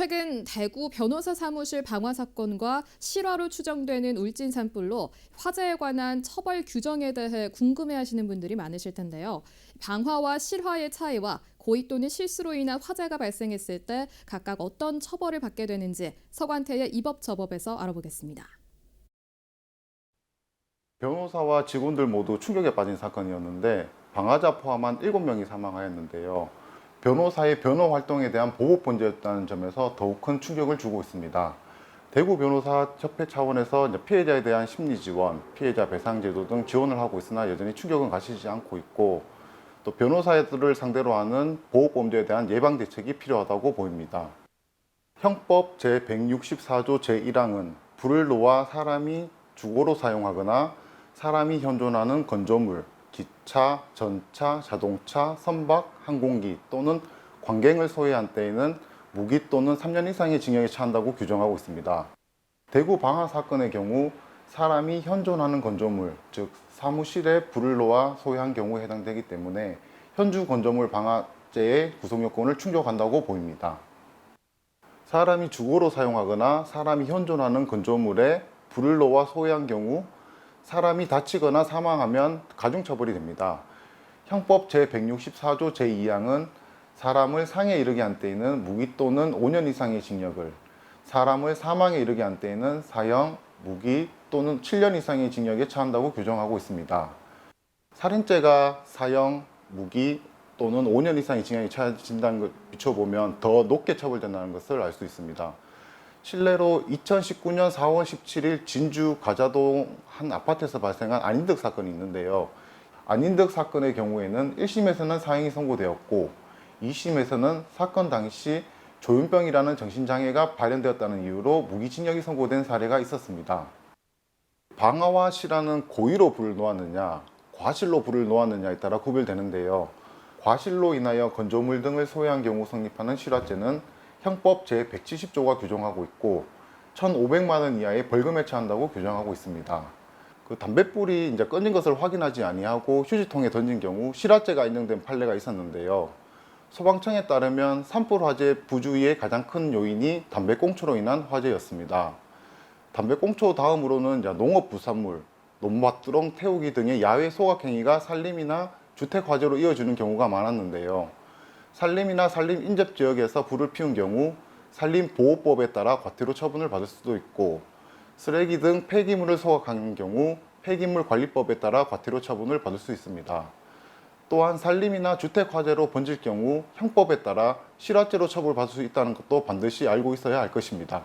최근 대구 변호사 사무실 방화 사건과 실화로 추정되는 울진 산불로 화재에 관한 처벌 규정에 대해 궁금해하시는 분들이 많으실 텐데요. 방화와 실화의 차이와 고의 또는 실수로 인한 화재가 발생했을 때 각각 어떤 처벌을 받게 되는지 서관태의 이법저법에서 알아보겠습니다. 변호사와 직원들 모두 충격에 빠진 사건이었는데 방화자 포함한 7명이 사망하였는데요. 변호사의 변호 활동에 대한 보복 범죄였다는 점에서 더욱 큰 충격을 주고 있습니다. 대구 변호사 협회 차원에서 피해자에 대한 심리 지원, 피해자 배상 제도 등 지원을 하고 있으나 여전히 충격은 가시지 않고 있고, 또 변호사들을 상대로 하는 보복 범죄에 대한 예방 대책이 필요하다고 보입니다. 형법 제164조 제1항은 불을 놓아 사람이 주거로 사용하거나 사람이 현존하는 건조물, 기차, 전차, 자동차, 선박, 항공기 또는 관객을 소유한 때에는 무기 또는 3년 이상의 징역에 처한다고 규정하고 있습니다. 대구 방화 사건의 경우 사람이 현존하는 건조물, 즉 사무실에 불을 놓아 소유한 경우에 해당되기 때문에 현주 건조물 방화죄의 구성 요건을 충족한다고 보입니다. 사람이 주거로 사용하거나 사람이 현존하는 건조물에 불을 놓아 소유한 경우 사람이 다치거나 사망하면 가중처벌이 됩니다. 형법 제164조 제2항은 사람을 상해에 이르게 한 때에는 무기 또는 5년 이상의 징역을, 사람을 사망에 이르게 한 때에는 사형, 무기 또는 7년 이상의 징역에 처한다고 규정하고 있습니다. 살인죄가 사형, 무기 또는 5년 이상의 징역이 처해진다는 걸 비춰보면 더 높게 처벌된다는 것을 알 수 있습니다. 실례로 2019년 4월 17일 진주 가자동 한 아파트에서 발생한 안인득 사건이 있는데요. 안인득 사건의 경우에는 1심에서는 사형이 선고되었고 2심에서는 사건 당시 조현병이라는 정신장애가 발현되었다는 이유로 무기징역이 선고된 사례가 있었습니다. 방화와 실화는 고의로 불을 놓았느냐, 과실로 불을 놓았느냐에 따라 구별되는데요. 과실로 인하여 건조물 등을 소유한 경우 성립하는 실화죄는 형법 제170조가 규정하고 있고 1,500만 원 이하의 벌금에 처한다고 규정하고 있습니다. 담뱃불이 이제 꺼진 것을 확인하지 아니하고 휴지통에 던진 경우 실화죄가 인정된 판례가 있었는데요. 소방청에 따르면 산불 화재 부주의의 가장 큰 요인이 담배꽁초로 인한 화재였습니다. 담배꽁초 다음으로는 농업 부산물, 논밭두렁 태우기 등의 야외 소각 행위가 산림이나 주택 화재로 이어지는 경우가 많았는데요. 산림이나 산림 인접 지역에서 불을 피운 경우 산림보호법에 따라 과태료 처분을 받을 수도 있고, 쓰레기 등 폐기물을 소각하는 경우 폐기물관리법에 따라 과태료 처분을 받을 수 있습니다. 또한 산림이나 주택 화재로 번질 경우 형법에 따라 실화죄로 처벌받을 수 있다는 것도 반드시 알고 있어야 할 것입니다.